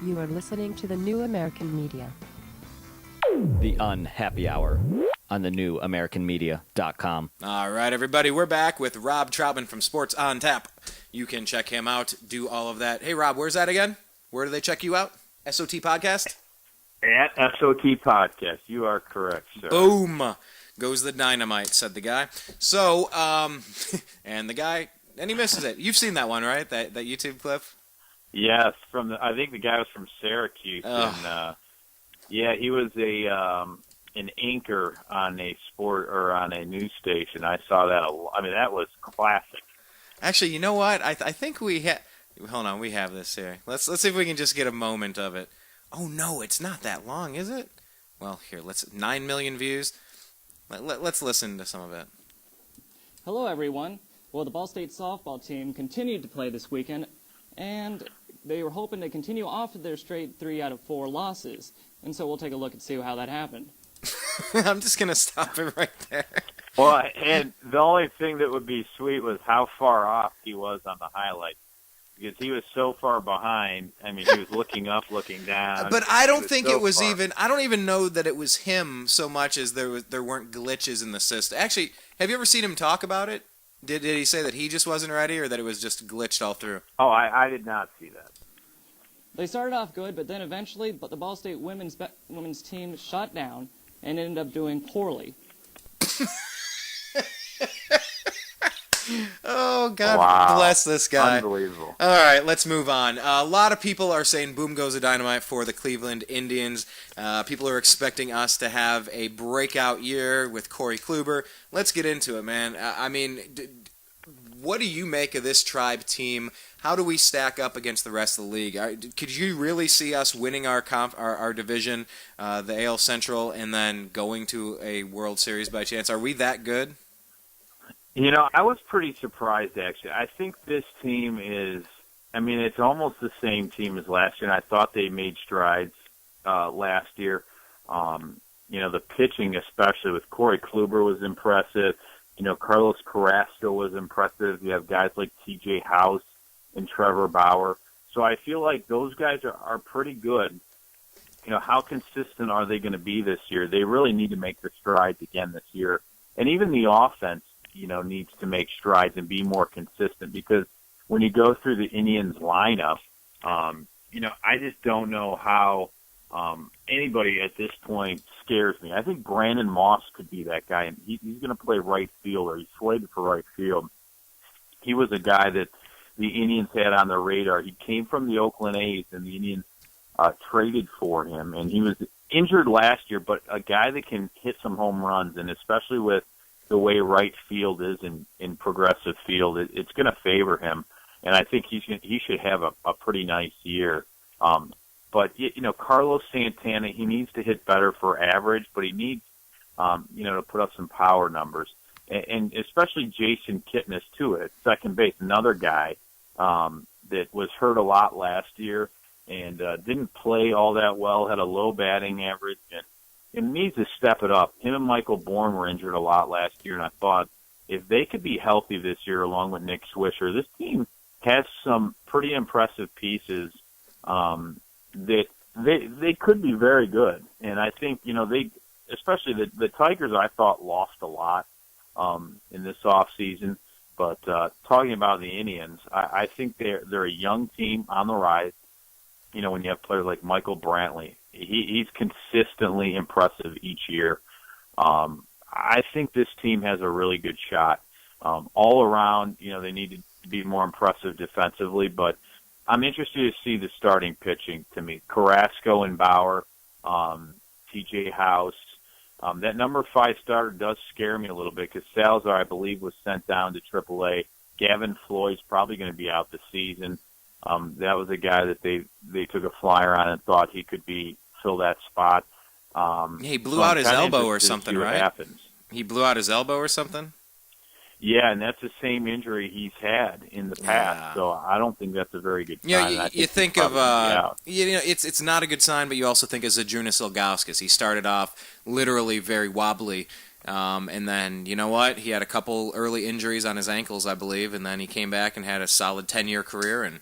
You are listening to the New American Media. The Unhappy Hour on the newamericanmedia.com. All right, everybody, we're back with Rob Trautman from Sports on Tap. You can check him out, do all of that. Hey, Rob, where's that again? Where do they check you out? SOT Podcast? At SOT Podcast. You are correct, sir. Boom! Goes the dynamite, said the guy. So, and the guy, and he misses it. You've seen that one, right? That YouTube clip? Yes, I think the guy was from Syracuse. And, yeah, he was an anchor on a sport or on a news station. I saw that. I mean, that was classic. Actually, you know what? I think we have. Hold on, we have this here. Let's see if we can just get a moment of it. Oh no, it's not that long, is it? Well, here, 9 million views. Let's listen to some of it. Hello, everyone. Well, the Ball State softball team continued to play this weekend, and they were hoping to continue off of their straight 3 out of 4 losses. And so we'll take a look and see how that happened. I'm just going to stop it right there. Well, and the only thing that would be sweet was how far off he was on the highlights. Because he was so far behind. I mean, he was looking up, looking down. But I don't think it was even. I don't even know that it was him so much as there weren't glitches in the system. Actually, have you ever seen him talk about it? Did he say that he just wasn't ready, or that it was just glitched all through? Oh, I did not see that. They started off good, but then eventually, the Ball State women's team shut down and ended up doing poorly. Oh, God wow. Bless this guy. Unbelievable. All right, let's move on. A lot of people are saying boom goes the dynamite for the Cleveland Indians. People are expecting us to have a breakout year with Corey Kluber. Let's get into it, man. I mean, what do you make of this Tribe team? How do we stack up against the rest of the league? Could you really see us winning our division, the AL Central, and then going to a World Series by chance? Are we that good? You know, I was pretty surprised, actually. I think this team is, I mean, it's almost the same team as last year, and I thought they made strides last year. You know, the pitching, especially with Corey Kluber, was impressive. You know, Carlos Carrasco was impressive. You have guys like T.J. House and Trevor Bauer. So I feel like those guys are pretty good. You know, how consistent are they going to be this year? They really need to make the strides again this year. And even the offense, you know, needs to make strides and be more consistent, because when you go through the Indians lineup, you know, I just don't know how anybody at this point scares me. I think Brandon Moss could be that guy, and he's going to play right field, or he's slated for right field. He was a guy that the Indians had on their radar. He came from the Oakland A's, and the Indians traded for him, and he was injured last year, but a guy that can hit some home runs, and especially with the way right field is in Progressive Field, it's going to favor him, and I think he should have a pretty nice year. But you know, Carlos Santana, he needs to hit better for average, but he needs you know, to put up some power numbers, and especially Jason Kipnis too at second base, another guy that was hurt a lot last year and didn't play all that well, had a low batting average, and needs to step it up. Him and Michael Bourne were injured a lot last year, and I thought if they could be healthy this year along with Nick Swisher, this team has some pretty impressive pieces that they could be very good. And I think, you know, especially the Tigers, I thought lost a lot in this offseason. But talking about the Indians, I think they're a young team on the rise. You know, when you have players like Michael Brantley, he's consistently impressive each year. I think this team has a really good shot. All around, you know, they need to be more impressive defensively, but I'm interested to see the starting pitching to me. Carrasco and Bauer, T.J. House. That number 5 starter does scare me a little bit, because Salazar, I believe, was sent down to AAA. Gavin Floyd's probably going to be out the season. That was a guy that they took a flyer on and thought he could fill that spot. He blew out his elbow or something, right? Happens. He blew out his elbow or something? Yeah, and that's the same injury he's had in the past. Yeah. So I don't think that's a very good sign. Yeah, you think of you know, it's not a good sign, but you also think of Zydrunas Ilgauskas. He started off literally very wobbly, and then you know what? He had a couple early injuries on his ankles, I believe, and then he came back and had a solid 10-year career. And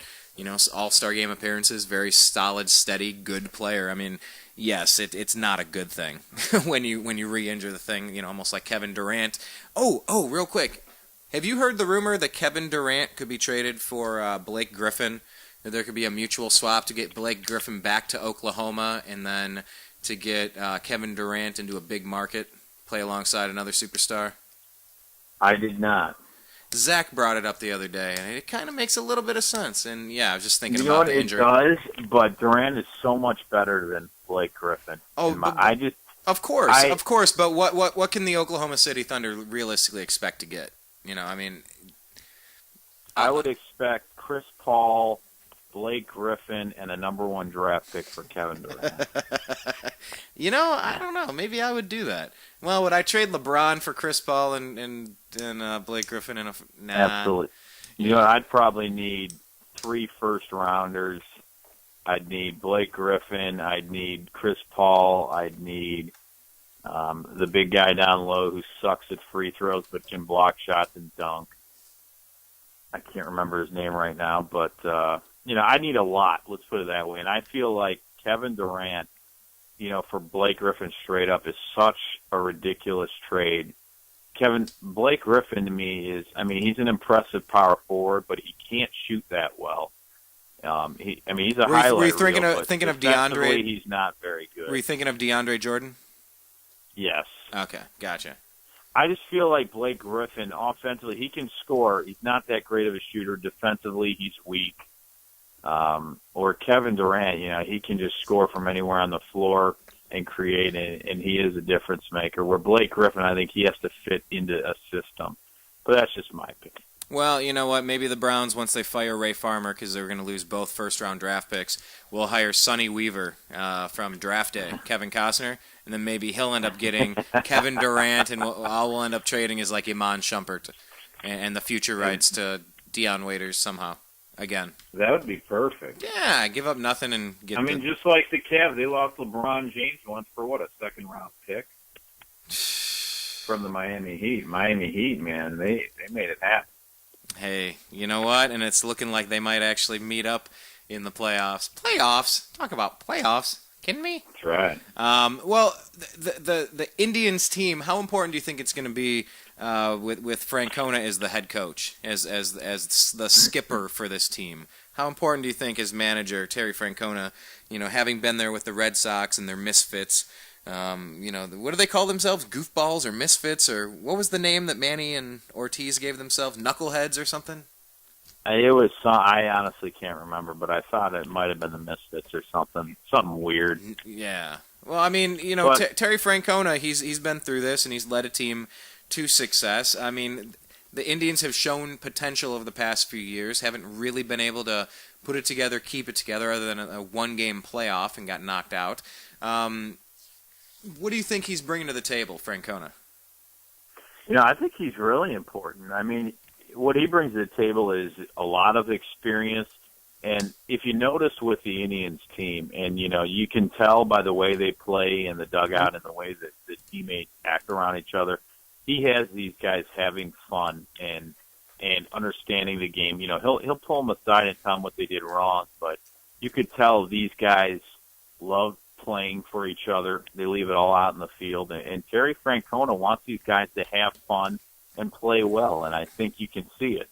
All-Star game appearances, very solid, steady, good player. I mean, yes, it's not a good thing when you re-injure the thing, almost like Kevin Durant. Oh, real quick. Have you heard the rumor that Kevin Durant could be traded for Blake Griffin? That there could be a mutual swap to get Blake Griffin back to Oklahoma and then to get Kevin Durant into a big market, play alongside another superstar? I did not. Zach brought it up the other day, and it kind of makes a little bit of sense. And yeah, I was just thinking You know about what, the it injury. does, but Durant is so much better than Blake Griffin. Of course. But what can the Oklahoma City Thunder realistically expect to get? I would expect Chris Paul, Blake Griffin, and a number 1 draft pick for Kevin Durant. I don't know. Maybe I would do that. Well, would I trade LeBron for Chris Paul and Blake Griffin? Nah. Absolutely. I'd probably need 3 first-rounders. I'd need Blake Griffin. I'd need Chris Paul. I'd need the big guy down low who sucks at free throws but can block shots and dunk. I can't remember his name right now, but I need a lot. Let's put it that way. And I feel like Kevin Durant, for Blake Griffin straight up is such a ridiculous trade. Blake Griffin to me he's an impressive power forward, but he can't shoot that well. He's a highlight Were you reel, thinking of DeAndre? He's not very good. Were you thinking of DeAndre Jordan? Yes. Okay, gotcha. I just feel like Blake Griffin, offensively, he can score. He's not that great of a shooter. Defensively, he's weak. Or Kevin Durant, he can just score from anywhere on the floor and create, and he is a difference maker. Where Blake Griffin, I think he has to fit into a system. But that's just my opinion. Well, you know what? Maybe the Browns, once they fire Ray Farmer, because they're going to lose both first-round draft picks, will hire Sonny Weaver from draft day, Kevin Costner, and then maybe he'll end up getting Kevin Durant, and all we'll end up trading is like Iman Shumpert and the future rights to Deion Waiters somehow. Again. That would be perfect. Yeah, give up nothing and get just like the Cavs, they lost LeBron James once for a second-round pick from the Miami Heat. Miami Heat, man, they made it happen. Hey, you know what? And it's looking like they might actually meet up in the playoffs. Playoffs? Talk about playoffs. Kidding me? That's right. Well, the Indians team, how important do you think it's going to be with Francona as the head coach, as the skipper for this team? How important do you think as manager, Terry Francona, having been there with the Red Sox and their misfits, what do they call themselves? Goofballs or misfits? Or what was the name that Manny and Ortiz gave themselves? Knuckleheads or something? It was. I honestly can't remember, but I thought it might have been the Misfits or something weird. Yeah. Well, Terry Francona, he's been through this and he's led a team to success. The Indians have shown potential over the past few years, haven't really been able to put it together, keep it together, other than a one-game playoff and got knocked out. What do you think he's bringing to the table, Francona? I think he's really important. What he brings to the table is a lot of experience. And if you notice with the Indians team, and, you can tell by the way they play in the dugout and the way that the teammates act around each other, he has these guys having fun and understanding the game. He'll pull them aside and tell them what they did wrong, but you could tell these guys love playing for each other. They leave it all out in the field. And Terry Francona wants these guys to have fun and play well, and I think you can see it.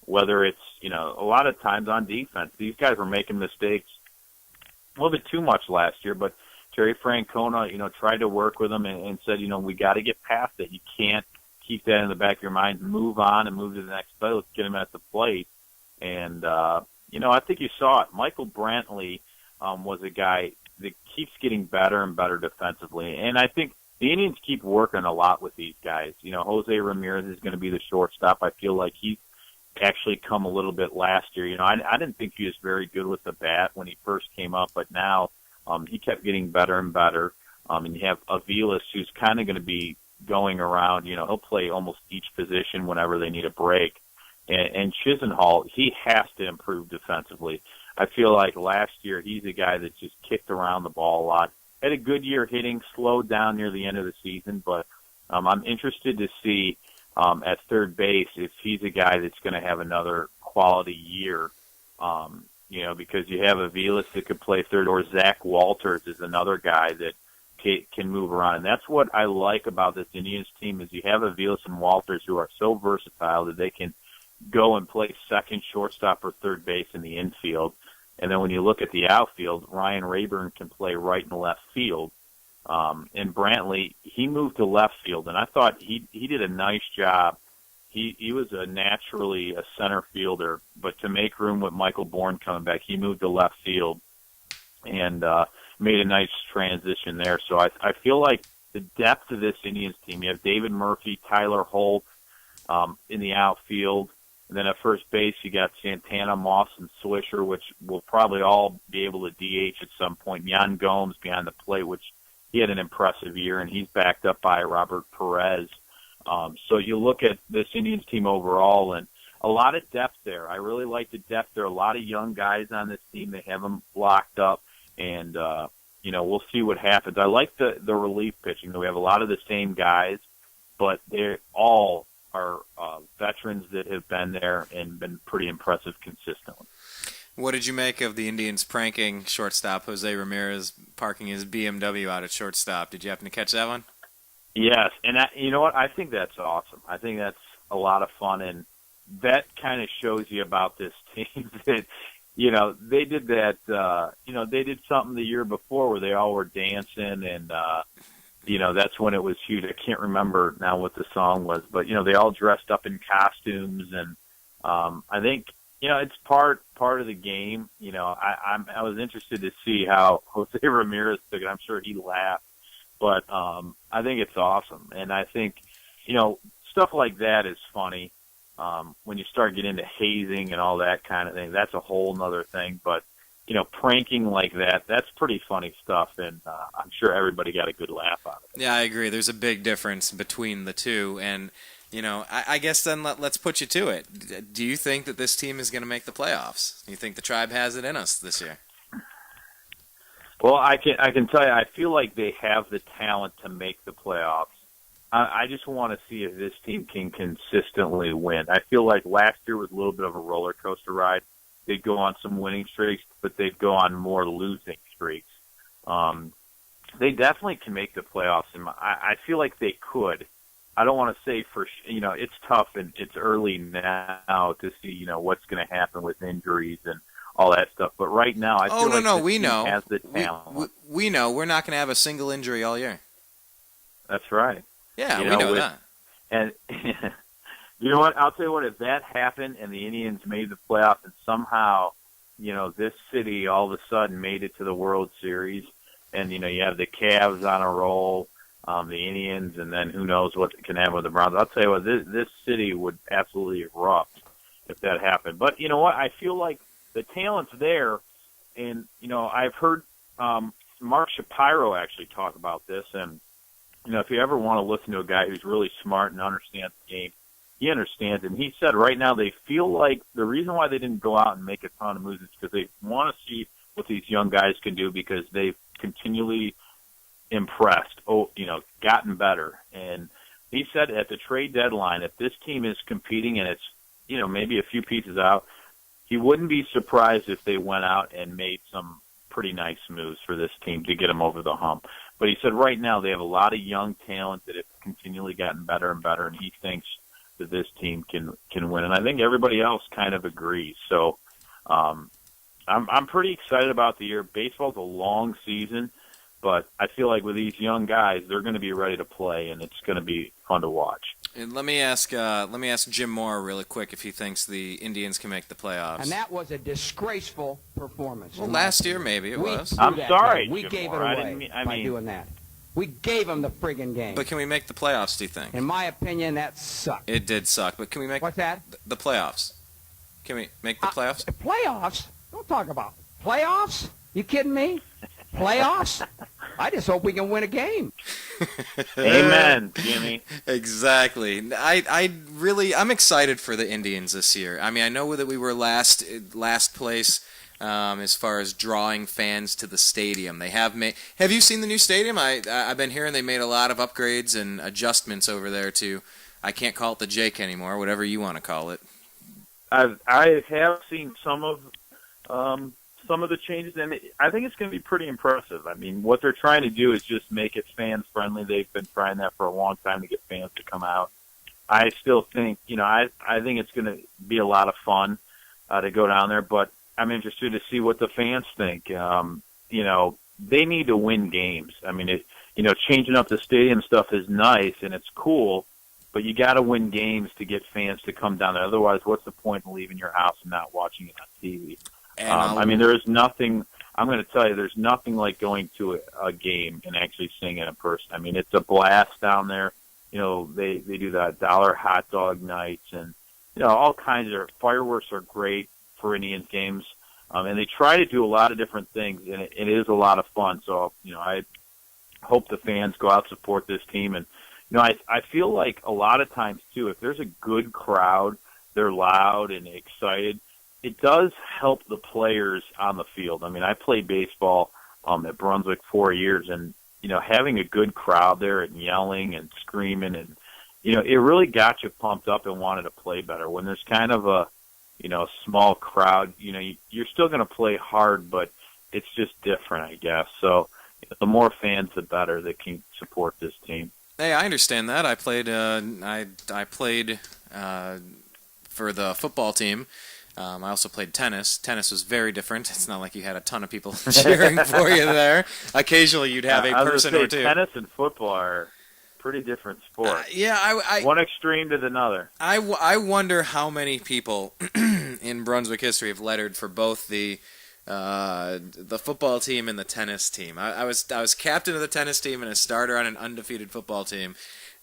Whether it's, a lot of times on defense, these guys were making mistakes a little bit too much last year, but Terry Francona, tried to work with them and said, we got to get past it. You can't keep that in the back of your mind, move on and move to the next play. Let's get him at the plate. And, I think you saw it. Michael Brantley was a guy that keeps getting better and better defensively. And I think the Indians keep working a lot with these guys. Jose Ramirez is going to be the shortstop. I feel like he's actually come a little bit last year. I didn't think he was very good with the bat when he first came up, but now he kept getting better and better. And you have Aviles, who's kind of going to be going around. He'll play almost each position whenever they need a break. And Chisenhall, he has to improve defensively. I feel like last year he's a guy that just kicked around the ball a lot. Had a good year hitting, slowed down near the end of the season, but I'm interested to see at third base if he's a guy that's going to have another quality year Because you have Aviles that could play third, or Zach Walters is another guy that can move around. And that's what I like about this Indians team is you have Aviles and Walters who are so versatile that they can go and play second, shortstop, or third base in the infield. And then when you look at the outfield, Ryan Rayburn can play right and left field. And Brantley, he moved to left field, and I thought he did a nice job. He was naturally a center fielder, but to make room with Michael Bourne coming back, he moved to left field and made a nice transition there. So I feel like the depth of this Indians team, you have David Murphy, Tyler Holt in the outfield, and then at first base you got Santana, Moss, and Swisher, which will probably all be able to DH at some point. Jan Gomes behind the plate, which he had an impressive year, and he's backed up by Robert Perez. So you look at this Indians team overall, and a lot of depth there. I really like the depth. There are a lot of young guys on this team. They have them locked up, and we'll see what happens. I like the relief pitching. We have a lot of the same guys, but they all are veterans that have been there and been pretty impressive consistently. What did you make of the Indians pranking shortstop Jose Ramirez parking his BMW out at shortstop? Did you happen to catch that one? Yes, and you know what? I think that's awesome. I think that's a lot of fun, and that kind of shows you about this team that, they did that, they did something the year before where they all were dancing, and, that's when it was huge. I can't remember now what the song was, but, they all dressed up in costumes, and I think, it's part of the game. I was interested to see how Jose Ramirez took it. I'm sure he laughed. But I think it's awesome. And I think, stuff like that is funny. When you start getting into hazing and all that kind of thing, that's a whole nother thing. But, pranking like that, that's pretty funny stuff. And I'm sure everybody got a good laugh out of it. Yeah, I agree. There's a big difference between the two. And, I guess then let's put you to it. Do you think that this team is going to make the playoffs? Do you think the Tribe has it in us this year? Well, I can tell you, I feel like they have the talent to make the playoffs. I just want to see if this team can consistently win. I feel like last year was a little bit of a roller coaster ride. They'd go on some winning streaks, but they'd go on more losing streaks. They definitely can make the playoffs, and I feel like they could. I don't want to say it's tough and it's early now to see, what's going to happen with injuries and all that stuff. But right now, I feel like we know. Has the talent. We know we're not going to have a single injury all year. That's right. Yeah, we know that. And you know what? I'll tell you what. If that happened and the Indians made the playoffs and somehow, this city all of a sudden made it to the World Series, and you have the Cavs on a roll, the Indians, and then who knows what can happen with the Browns. I'll tell you what. This city would absolutely erupt if that happened. But you know what? I feel like the talent's there, and, I've heard Mark Shapiro actually talk about this, and, if you ever want to listen to a guy who's really smart and understands the game, he understands it. And he said right now they feel like the reason why they didn't go out and make a ton of moves is because they want to see what these young guys can do because they've continually impressed, gotten better. And he said at the trade deadline, if this team is competing and it's, maybe a few pieces out, he wouldn't be surprised if they went out and made some pretty nice moves for this team to get them over the hump. But he said right now they have a lot of young talent that have continually gotten better and better, and he thinks that this team can win. And I think everybody else kind of agrees. So I'm pretty excited about the year. Baseball's a long season, but I feel like with these young guys, they're going to be ready to play, and it's going to be fun to watch. And let me ask Jim Moore really quick if he thinks the Indians can make the playoffs. And that was a disgraceful performance. Well, last year maybe it was. I'm sorry, we Jim gave Moore. it away by doing that. We gave them the friggin' game. But can we make the playoffs, do you think? In my opinion, that sucked. It did suck, but can we make What's that? The playoffs? Can we make the playoffs? Playoffs? Don't talk about playoffs. You kidding me? Playoffs? I just hope we can win a game. Amen, Jimmy. Exactly. I'm excited for the Indians this year. I mean, I know that we were last place as far as drawing fans to the stadium. They have you seen the new stadium? I've been hearing they made a lot of upgrades and adjustments over there to. I can't call it the Jake anymore. Whatever you want to call it. I have seen some of some of the changes, and I think it's going to be pretty impressive. I mean, what they're trying to do is just make it fan-friendly. They've been trying that for a long time to get fans to come out. I still think, I think it's going to be a lot of fun to go down there, but I'm interested to see what the fans think. They need to win games. I mean, changing up the stadium stuff is nice and it's cool, but you got to win games to get fans to come down there. Otherwise, what's the point of leaving your house and not watching it on TV? There is nothing. I'm going to tell you, there's nothing like going to a game and actually seeing it in person. I mean, it's a blast down there. They do that $1 hot dog nights and all kinds of fireworks are great for Indians games. And they try to do a lot of different things, and it is a lot of fun. So, I hope the fans go out, support this team. And, I feel like a lot of times, too, if there's a good crowd, they're loud and excited, it does help the players on the field. I mean, I played baseball at Brunswick 4 years, and, having a good crowd there and yelling and screaming and, it really got you pumped up and wanted to play better. When there's kind of a small crowd, you're still going to play hard, but it's just different, I guess. So the more fans, the better that can support this team. Hey, I understand that. I played. I played for the football team. I also played tennis. Tennis was very different. It's not like you had a ton of people cheering for you there. Occasionally, you'd have a person or two. Tennis and football are pretty different sports. One extreme to another. I wonder how many people in Brunswick history have lettered for both the football team and the tennis team. I was captain of the tennis team and a starter on an undefeated football team.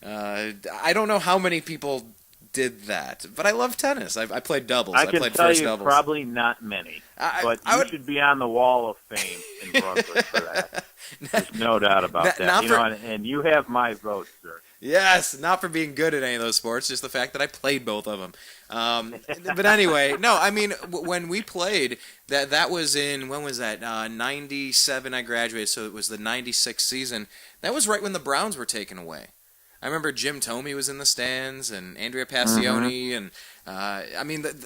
I don't know how many people did that, but I love tennis. I played doubles. I can played tell first you doubles. probably not many, but you should be on the wall of fame in Brunswick for that. There's no doubt about that. And you have my vote, sir. Yes, not for being good at any of those sports, just the fact that I played both of them. But anyway, no, I mean, when we played, that was in, when was that? 97 I graduated, so it was the 96 season. That was right when the Browns were taken away. I remember Jim Thome was in the stands and Andrea Passione, and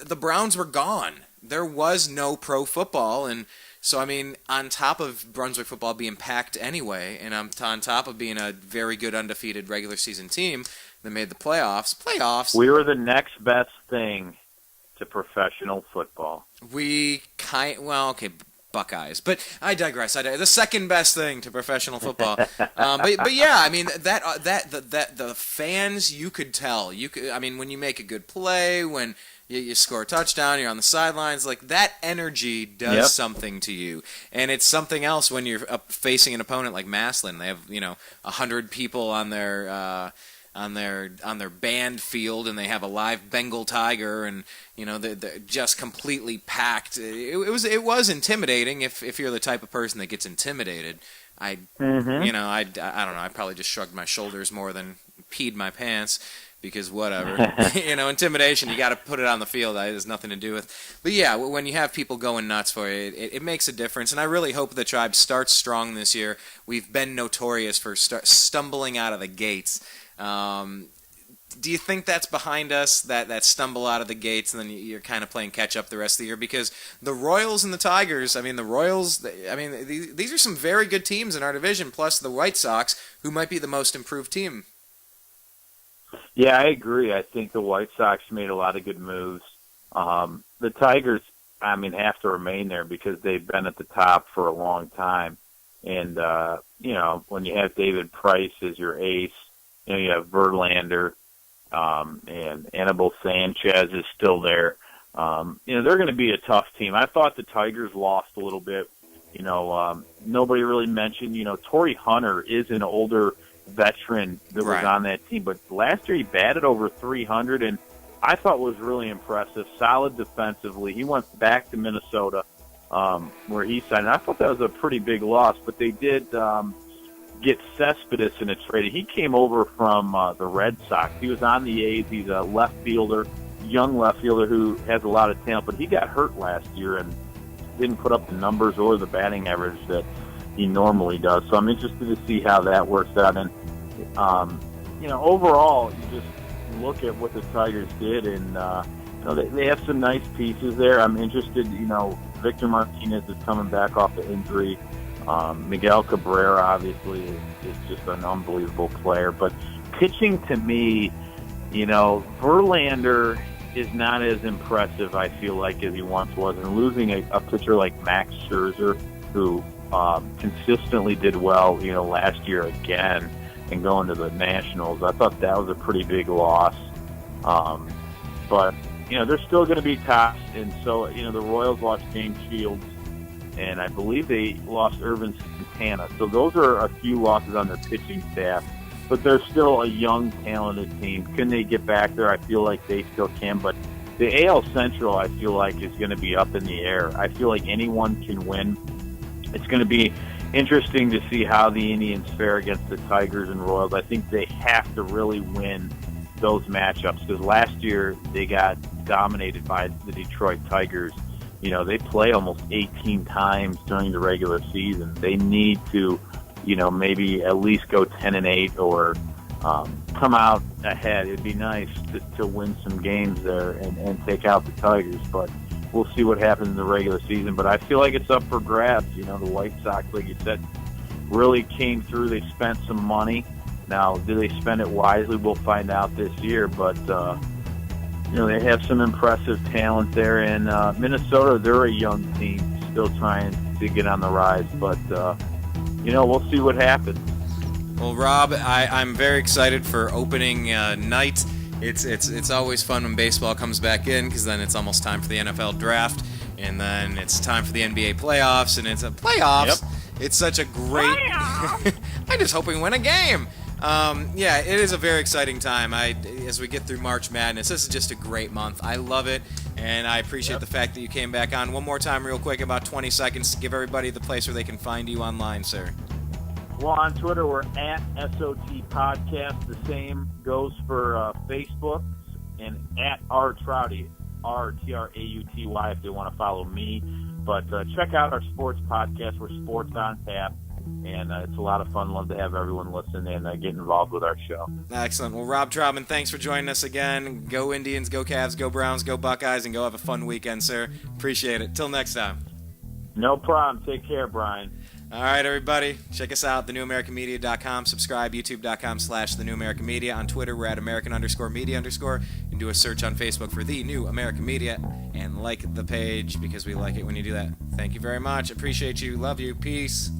the Browns were gone. There was no pro football, and so, I mean, on top of Brunswick football being packed anyway, and on top of being a very good undefeated regular season team that made the playoffs. We were the next best thing to professional football. Buckeyes, but I digress. The second best thing to professional football. But yeah, I mean the fans, you could tell. When you make a good play, when you score a touchdown, you're on the sidelines, like that energy does something to you, and it's something else when you're facing an opponent like Massillon. They have 100 people on their band field, and they have a live Bengal tiger, and they're just completely packed. It was intimidating if you're the type of person that gets intimidated. I don't know. I probably just shrugged my shoulders more than peed my pants. Because whatever, intimidation, you got to put it on the field. It has nothing to do with. But yeah, when you have people going nuts for it, it makes a difference. And I really hope the Tribe starts strong this year. We've been notorious for stumbling out of the gates. Do you think that's behind us, that stumble out of the gates, and then you're kind of playing catch up the rest of the year? Because the Royals and the Tigers, these are some very good teams in our division, plus the White Sox, who might be the most improved team. Yeah, I agree. I think the White Sox made a lot of good moves. The Tigers, have to remain there because they've been at the top for a long time. And, when you have David Price as your ace, you have Verlander, and Anibal Sanchez is still there. They're going to be a tough team. I thought the Tigers lost a little bit. Nobody really mentioned, Torrey Hunter is an older veteran that was on that team, but last year he batted over 300, and I thought was really impressive. Solid defensively. He went back to Minnesota, where he signed. I thought that was a pretty big loss, but they did get Cespedes in a trade. He came over from the Red Sox. He was on the A's. He's a left fielder, young left fielder who has a lot of talent, but he got hurt last year and didn't put up the numbers or the batting average that he normally does. So I'm interested to see how that works out. And, overall, you just look at what the Tigers did, and, they have some nice pieces there. I'm interested, Victor Martinez is coming back off the injury. Miguel Cabrera, obviously, is just an unbelievable player. But pitching, to me, Verlander is not as impressive, I feel like, as he once was. And losing a pitcher like Max Scherzer, who consistently did well, last year again, and going to the Nationals, I thought that was a pretty big loss. But they're still going to be tops, and so the Royals lost James Shields, and I believe they lost Irvin Santana. So those are a few losses on their pitching staff, but they're still a young, talented team. Can they get back there? I feel like they still can, but the AL Central, I feel like, is going to be up in the air. I feel like anyone can win. It's going to be interesting to see how the Indians fare against the Tigers and Royals. I think they have to really win those matchups, because last year they got dominated by the Detroit Tigers. They play almost 18 times during the regular season. They need to, maybe at least go 10-8 or come out ahead. It'd be nice to win some games there and take out the Tigers, but we'll see what happens in the regular season. But I feel like it's up for grabs. The White Sox, like you said, really came through. They spent some money. Now, do they spend it wisely? We'll find out this year. But, they have some impressive talent there. And Minnesota, they're a young team, still trying to get on the rise. But, we'll see what happens. Well, Rob, I'm very excited for opening night. It's always fun when baseball comes back in, because then it's almost time for the NFL draft, and then it's time for the NBA playoffs, and it's playoffs. Yep. It's such a great. I just hope we win a game. It is a very exciting time. As we get through March Madness, this is just a great month. I love it, and I appreciate the fact that you came back on. One more time, real quick, about 20 seconds, to give everybody the place where they can find you online, sir. Well, on Twitter, we're at SOT Podcast. The same goes for Facebook, and at rtrauty, RTRAUTY, if they want to follow me. But check out our sports podcast. We're Sports on Tap, and it's a lot of fun. Love to have everyone listen and get involved with our show. Excellent. Well, Rob Trautman, thanks for joining us again. Go Indians, go Cavs, go Browns, go Buckeyes, and go have a fun weekend, sir. Appreciate it. Till next time. No problem. Take care, Brian. All right, everybody. Check us out, thenewamericanmedia.com. Subscribe, youtube.com/thenewamericanmedia. On Twitter, we're at American_media_. You can do a search on Facebook for The New American Media and like the page, because we like it when you do that. Thank you very much. Appreciate you. Love you. Peace.